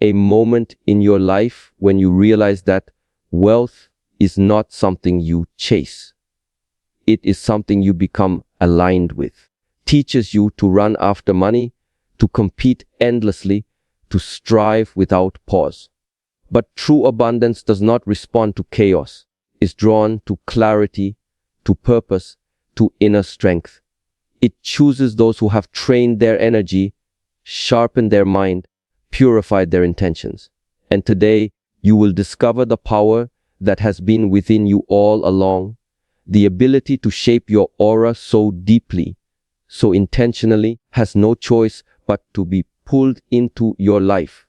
a moment in your life when you realize that wealth is not something you chase. It is something you become aligned with. Teaches you to run after money, to compete endlessly, to strive without pause. But true abundance does not respond to chaos. It's drawn to clarity, to purpose, to inner strength. It chooses those who have trained their energy, sharpened their mind, purified their intentions. And today, you will discover the power that has been within you all along, the ability to shape your aura so deeply, so intentionally, has no choice but to be pulled into your life.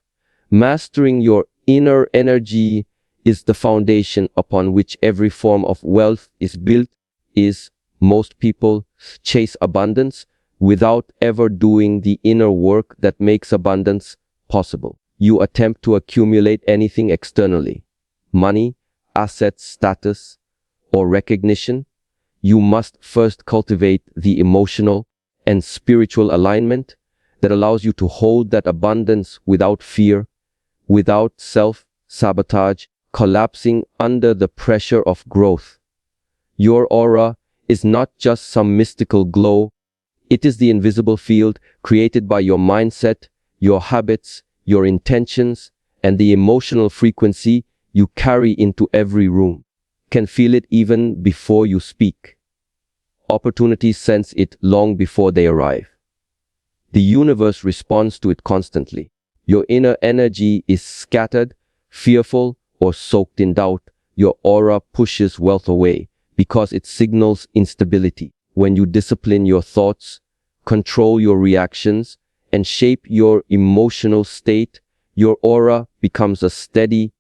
Mastering your inner energy is the foundation upon which every form of wealth is built. Most people chase abundance without ever doing the inner work that makes abundance possible. You attempt to accumulate anything externally, money, assets, status, or recognition. You must first cultivate the emotional and spiritual alignment that allows you to hold that abundance without fear, without self-sabotage, collapsing under the pressure of growth. Your aura is not just some mystical glow. It is the invisible field created by your mindset, your habits, your intentions, and the emotional frequency you carry into every room. Can feel it even before you speak. Opportunities sense it long before they arrive. The universe responds to it constantly. Your inner energy is scattered, fearful, or soaked in doubt. Your aura pushes wealth away because it signals instability. When you discipline your thoughts, control your reactions, and shape your emotional state, your aura becomes a steady,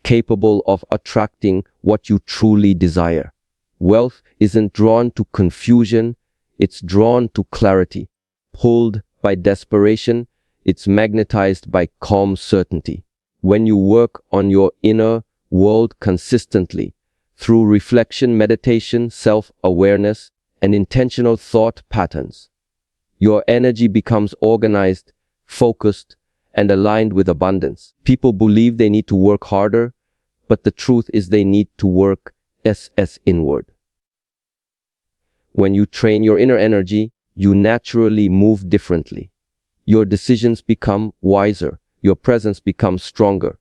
capable of attracting what you truly desire. Wealth isn't drawn to confusion, it's drawn to clarity. Pulled by desperation, it's magnetized by calm certainty. When you work on your inner world consistently, through reflection, meditation, self-awareness, and intentional thought patterns, your energy becomes organized, focused, and aligned with abundance. People believe they need to work harder, but the truth is they need to work inward. When you train your inner energy, you naturally move differently. Your decisions become wiser, your presence becomes stronger,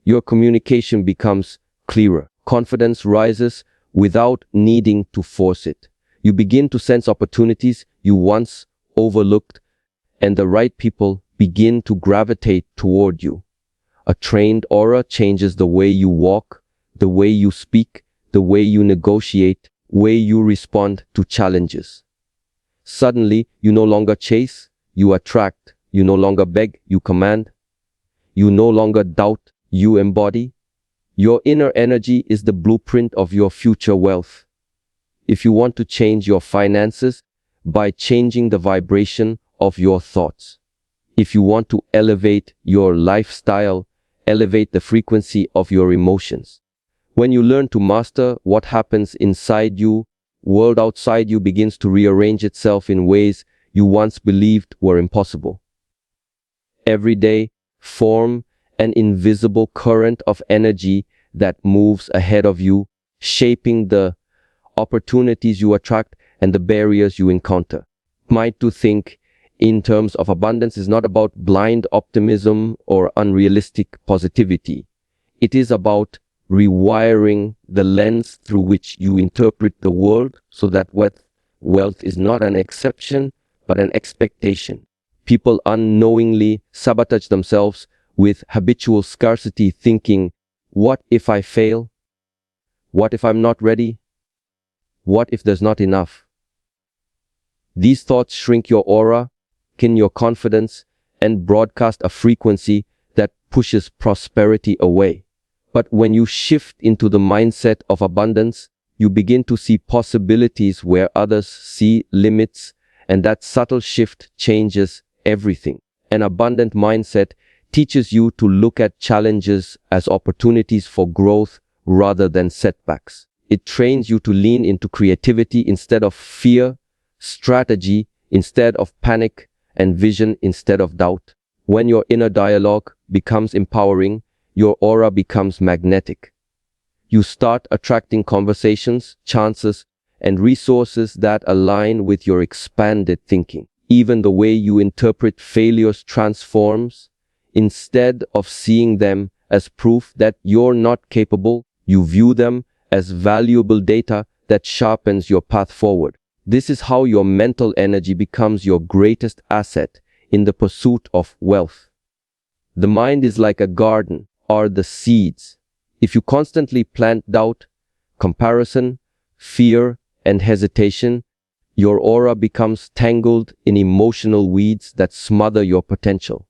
your communication becomes clearer. Confidence rises without needing to force it. You begin to sense opportunities you once overlooked, and the right people begin to gravitate toward you. A trained aura changes the way you walk, the way you speak, the way you negotiate, way you respond to challenges. Suddenly, you no longer chase, you attract. You no longer beg, you command. You no longer doubt, you embody. Your inner energy is the blueprint of your future wealth. If you want to change your finances, by changing the vibration of your thoughts. If you want to elevate your lifestyle, elevate the frequency of your emotions. When you learn to master what happens inside you, world outside you begins to rearrange itself in ways you once believed were impossible. Every day, form an invisible current of energy that moves ahead of you, shaping the opportunities you attract and the barriers you encounter. Might to think in terms of abundance is not about blind optimism or unrealistic positivity. It is about rewiring the lens through which you interpret the world so that wealth is not an exception but an expectation. People unknowingly sabotage themselves with habitual scarcity thinking, what if I fail? What if I'm not ready? What if there's not enough? These thoughts shrink your aura, kin your confidence, and broadcast a frequency that pushes prosperity away. But when you shift into the mindset of abundance, you begin to see possibilities where others see limits, and that subtle shift changes everything. An abundant mindset teaches you to look at challenges as opportunities for growth rather than setbacks. It trains you to lean into creativity instead of fear, strategy instead of panic, and vision instead of doubt. When your inner dialogue becomes empowering, your aura becomes magnetic. You start attracting conversations, chances, and resources that align with your expanded thinking. Even the way you interpret failures transforms. Instead of seeing them as proof that you're not capable, you view them as valuable data that sharpens your path forward. This is how your mental energy becomes your greatest asset in the pursuit of wealth. The mind is like a garden, are the seeds. If you constantly plant doubt, comparison, fear, and hesitation, your aura becomes tangled in emotional weeds that smother your potential.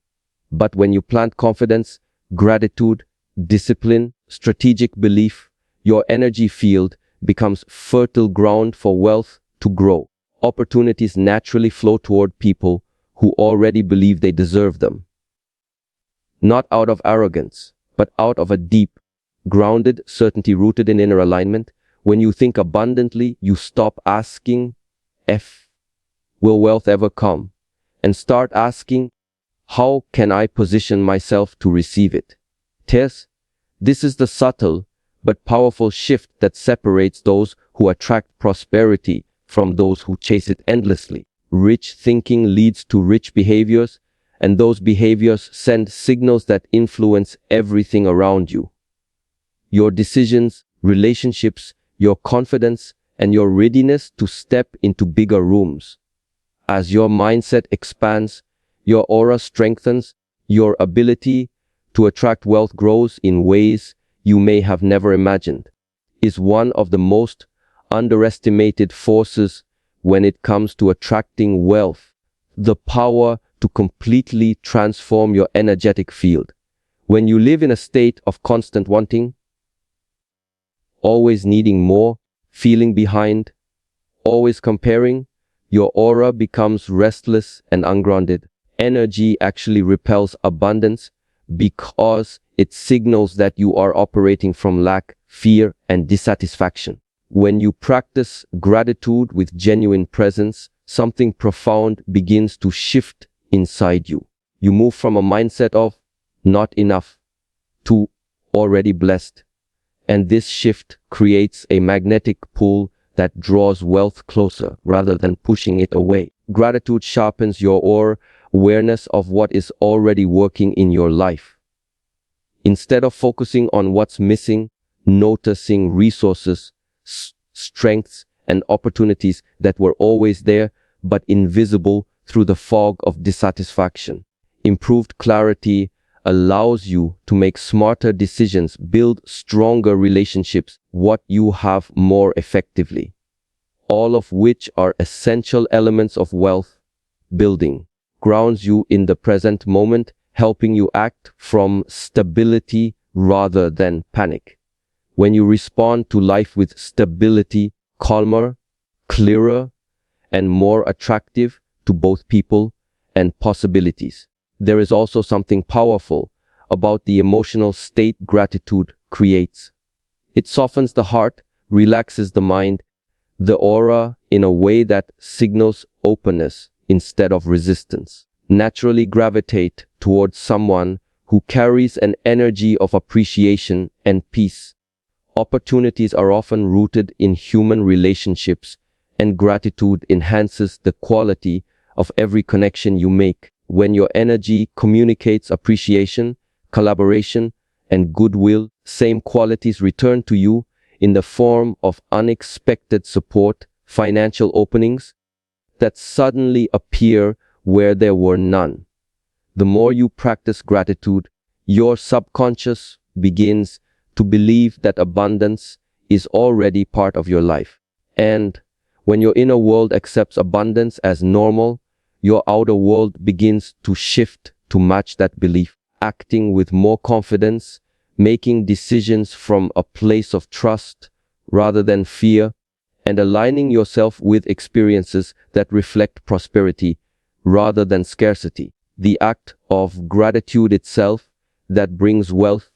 But when you plant confidence, gratitude, discipline, strategic belief, your energy field becomes fertile ground for wealth to grow. Opportunities naturally flow toward people who already believe they deserve them. Not out of arrogance, but out of a deep, grounded certainty rooted in inner alignment. When you think abundantly, you stop asking, will wealth ever come? And start asking, how can I position myself to receive it? This is the subtle but powerful shift that separates those who attract prosperity from those who chase it endlessly. Rich thinking leads to rich behaviors, and those behaviors send signals that influence everything around you. Your decisions, relationships, your confidence, and your readiness to step into bigger rooms. As your mindset expands, your aura strengthens, your ability to attract wealth grows in ways you may have never imagined. Is one of the most underestimated forces when it comes to attracting wealth, the power to completely transform your energetic field. When you live in a state of constant wanting, always needing more, feeling behind, always comparing, your aura becomes restless and ungrounded. Energy actually repels abundance because it signals that you are operating from lack, fear, and dissatisfaction. When you practice gratitude with genuine presence, something profound begins to shift inside you. You move from a mindset of not enough to already blessed. And this shift creates a magnetic pull that draws wealth closer rather than pushing it away. Gratitude sharpens your awareness of what is already working in your life. Instead of focusing on what's missing, noticing resources, strengths, and opportunities that were always there but invisible through the fog of dissatisfaction. Improved clarity allows you to make smarter decisions, build stronger relationships, what you have more effectively. All of which are essential elements of wealth building. Grounds you in the present moment, helping you act from stability rather than panic. When you respond to life with stability, calmer, clearer, and more attractive to both people and possibilities. There is also something powerful about the emotional state gratitude creates. It softens the heart, relaxes the mind, the aura in a way that signals openness instead of resistance. Naturally gravitate towards someone who carries an energy of appreciation and peace. Opportunities are often rooted in human relationships, and gratitude enhances the quality of every connection you make. When your energy communicates appreciation, collaboration, and goodwill, same qualities return to you in the form of unexpected support, financial openings that suddenly appear where there were none. The more you practice gratitude, your subconscious begins to believe that abundance is already part of your life. And when your inner world accepts abundance as normal, your outer world begins to shift to match that belief, acting with more confidence, making decisions from a place of trust rather than fear, and aligning yourself with experiences that reflect prosperity rather than scarcity. The act of gratitude itself that brings wealth,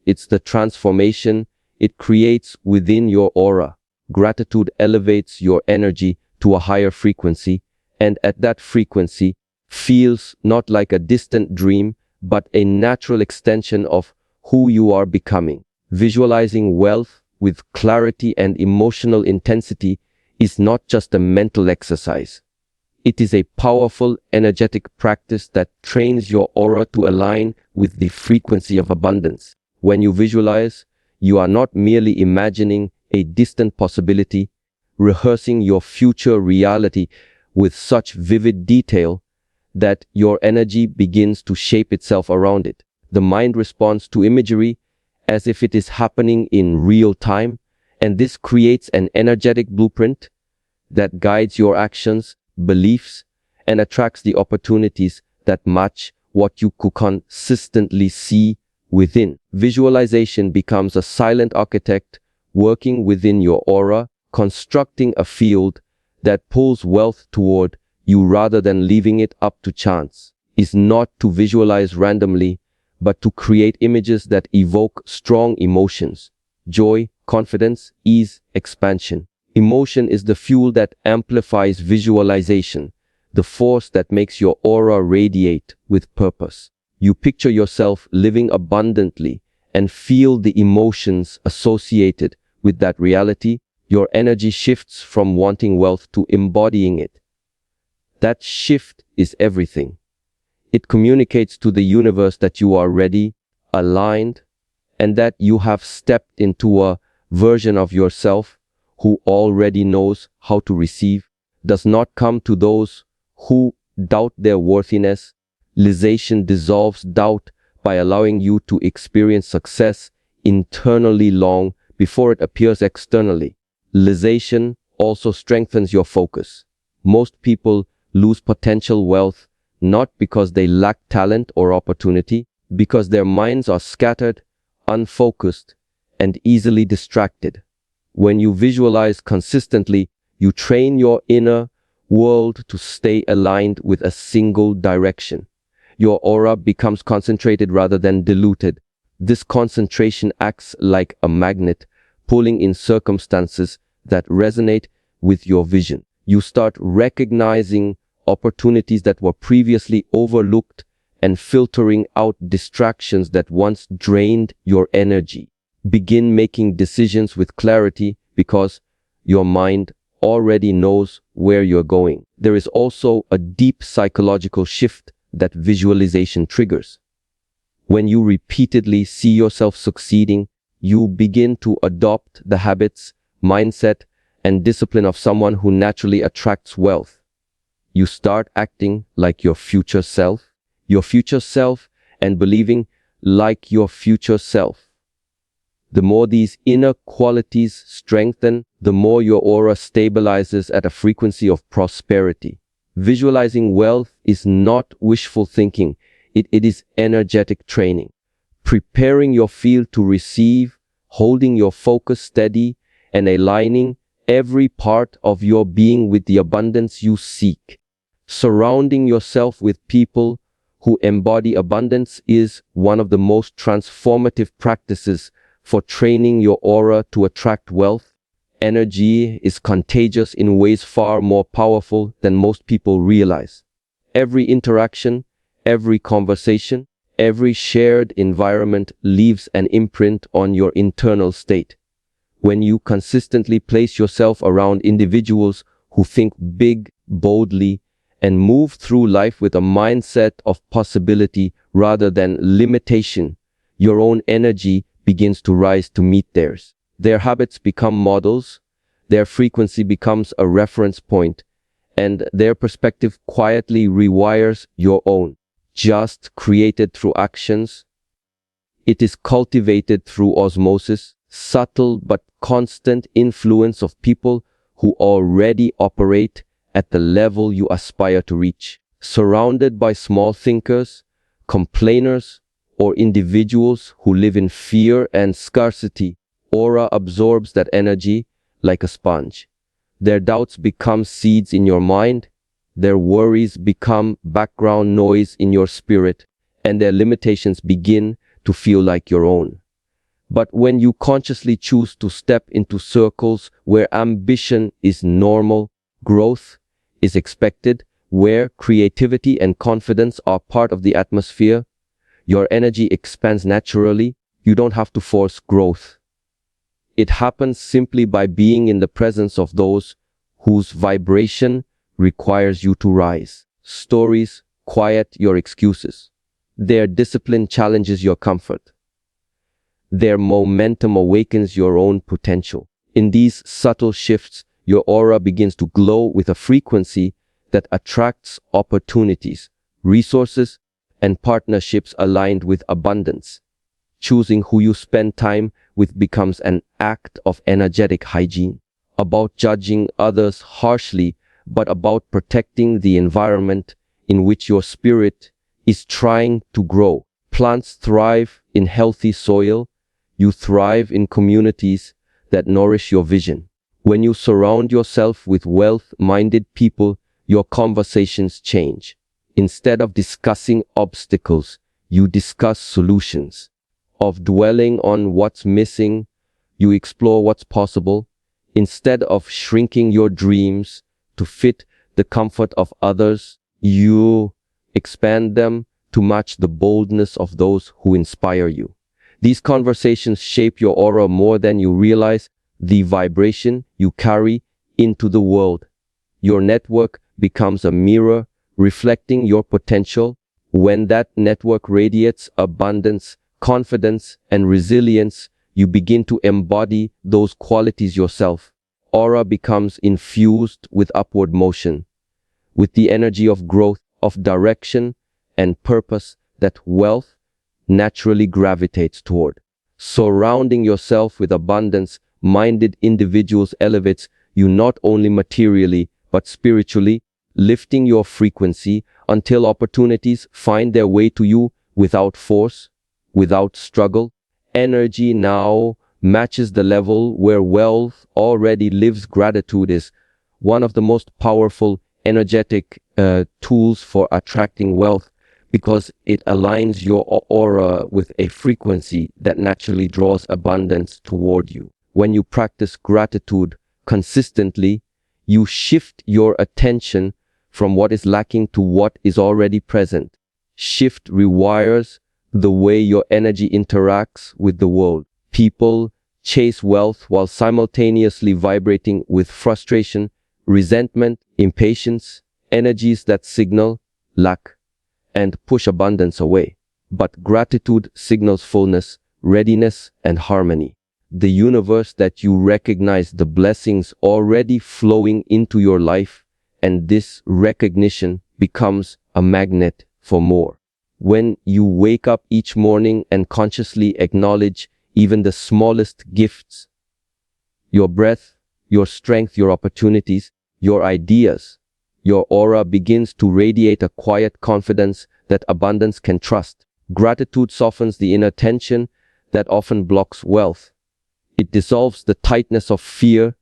it's the transformation it creates within your aura. Gratitude elevates your energy to a higher frequency, and at that frequency feels not like a distant dream, but a natural extension of who you are becoming. Visualizing wealth with clarity and emotional intensity is not just a mental exercise. It is a powerful, energetic practice that trains your aura to align with the frequency of abundance. When you visualize, you are not merely imagining a distant possibility, rehearsing your future reality with such vivid detail that your energy begins to shape itself around it. The mind responds to imagery as if it is happening in real time, and this creates an energetic blueprint that guides your actions, beliefs, and attracts the opportunities that match what you could consistently see within. Visualization becomes a silent architect working within your aura, constructing a field that pulls wealth toward you rather than leaving it up to chance. Is not to visualize randomly, but to create images that evoke strong emotions: joy, confidence, ease, expansion. Emotion is the fuel that amplifies visualization, the force that makes your aura radiate with purpose. You picture yourself living abundantly and feel the emotions associated with that reality. Your energy shifts from wanting wealth to embodying it. That shift is everything. It communicates to the universe that you are ready, aligned, and that you have stepped into a version of yourself who already knows how to receive. Does not come to those who doubt their worthiness. Visualization dissolves doubt by allowing you to experience success internally long before it appears externally. Visualization also strengthens your focus. Most people lose potential wealth not because they lack talent or opportunity, because their minds are scattered, unfocused, and easily distracted. When you visualize consistently, you train your inner world to stay aligned with a single direction. Your aura becomes concentrated rather than diluted. This concentration acts like a magnet, pulling in circumstances that resonate with your vision. You start recognizing opportunities that were previously overlooked and filtering out distractions that once drained your energy. Begin making decisions with clarity because your mind already knows where you're going. There is also a deep psychological shift that visualization triggers. When you repeatedly see yourself succeeding, you begin to adopt the habits, mindset, and discipline of someone who naturally attracts wealth. You start acting like your future self, and believing like your future self. The more these inner qualities strengthen, the more your aura stabilizes at a frequency of prosperity. Visualizing wealth is not wishful thinking, it is energetic training. Preparing your field to receive, holding your focus steady, and aligning every part of your being with the abundance you seek. Surrounding yourself with people who embody abundance is one of the most transformative practices for training your aura to attract wealth. Energy is contagious in ways far more powerful than most people realize. Every interaction, every conversation, every shared environment leaves an imprint on your internal state. When you consistently place yourself around individuals who think big, boldly, and move through life with a mindset of possibility rather than limitation, your own energy begins to rise to meet theirs. Their habits become models, their frequency becomes a reference point, and their perspective quietly rewires your own. Just created through actions, it is cultivated through osmosis, subtle but constant influence of people who already operate at the level you aspire to reach. Surrounded by small thinkers, complainers, or individuals who live in fear and scarcity, aura absorbs that energy like a sponge. Their doubts become seeds in your mind, their worries become background noise in your spirit, and their limitations begin to feel like your own. But when you consciously choose to step into circles where ambition is normal, growth is expected, where creativity and confidence are part of the atmosphere, Your energy expands naturally. You don't have to force growth. It happens simply by being in the presence of those whose vibration requires you to rise. Stories quiet your excuses. Their discipline challenges your comfort. Their momentum awakens your own potential. In these subtle shifts, your aura begins to glow with a frequency that attracts opportunities, resources, and partnerships aligned with abundance. Choosing who you spend time with becomes an act of energetic hygiene, about judging others harshly, but about protecting the environment in which your spirit is trying to grow. Plants thrive in healthy soil. You thrive in communities that nourish your vision. When you surround yourself with wealth-minded people, your conversations change. Instead of discussing obstacles, you discuss solutions. Of dwelling on what's missing, you explore what's possible. Instead of shrinking your dreams to fit the comfort of others, you expand them to match the boldness of those who inspire you. These conversations shape your aura more than you realize, the vibration you carry into the world. Your network becomes a mirror reflecting your potential. When that network radiates abundance, confidence, and resilience, you begin to embody those qualities yourself. Aura becomes infused with upward motion, with the energy of growth, of direction, and purpose that wealth naturally gravitates toward. Surrounding yourself with abundance-minded individuals elevates you not only materially, but spiritually, lifting your frequency until opportunities find their way to you without force, without struggle. Energy now matches the level where wealth already lives. Gratitude is one of the most powerful energetic tools for attracting wealth, because it aligns your aura with a frequency that naturally draws abundance toward you. When you practice gratitude consistently, you shift your attention from what is lacking to what is already present. Shift rewires the way your energy interacts with the world. People chase wealth while simultaneously vibrating with frustration, resentment, impatience, energies that signal lack and push abundance away. But gratitude signals fullness, readiness, and harmony. The universe that you recognize the blessings already flowing into your life, and this recognition becomes a magnet for more. When you wake up each morning and consciously acknowledge even the smallest gifts, your breath, your strength, your opportunities, your ideas, your aura begins to radiate a quiet confidence that abundance can trust. Gratitude softens the inner tension that often blocks wealth. It dissolves the tightness of fear,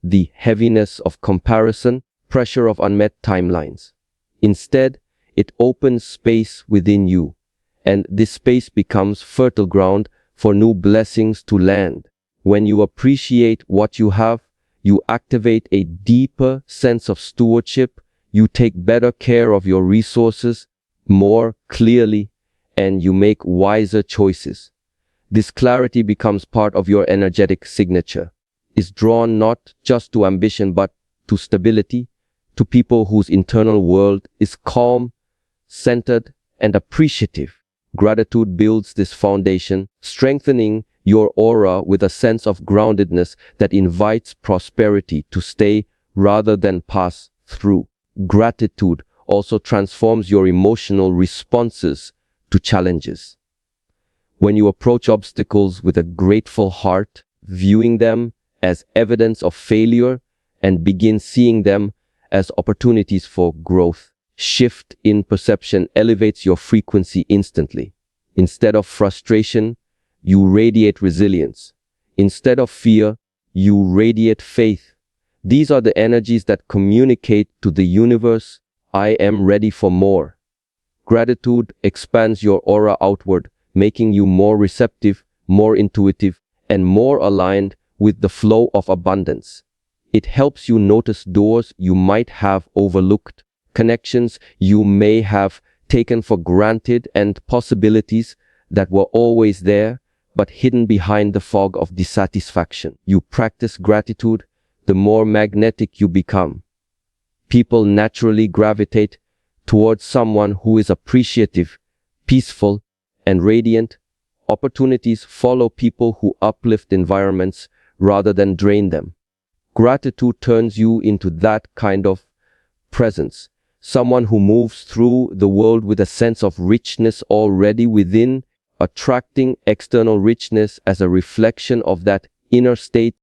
the heaviness of comparison, pressure of unmet timelines. Instead, it opens space within you, and this space becomes fertile ground for new blessings to land. When you appreciate what you have, you activate a deeper sense of stewardship. You take better care of your resources more clearly, and you make wiser choices. This clarity becomes part of your energetic signature. It's drawn not just to ambition but to stability, to people whose internal world is calm, centered, and appreciative. Gratitude builds this foundation, strengthening your aura with a sense of groundedness that invites prosperity to stay rather than pass through. Gratitude also transforms your emotional responses to challenges. When you approach obstacles with a grateful heart, viewing them as evidence of failure and begin seeing them as opportunities for growth, shift in perception elevates your frequency instantly. Instead of frustration, you radiate resilience. Instead of fear, you radiate faith. These are the energies that communicate to the universe, I am ready for more. Gratitude expands your aura outward, making you more receptive, more intuitive, and more aligned with the flow of abundance. It helps you notice doors you might have overlooked, connections you may have taken for granted, and possibilities that were always there, but hidden behind the fog of dissatisfaction. You practice gratitude, the more magnetic you become. People naturally gravitate towards someone who is appreciative, peaceful, and radiant. Opportunities follow people who uplift environments rather than drain them. Gratitude turns you into that kind of presence, someone who moves through the world with a sense of richness already within, attracting external richness as a reflection of that inner state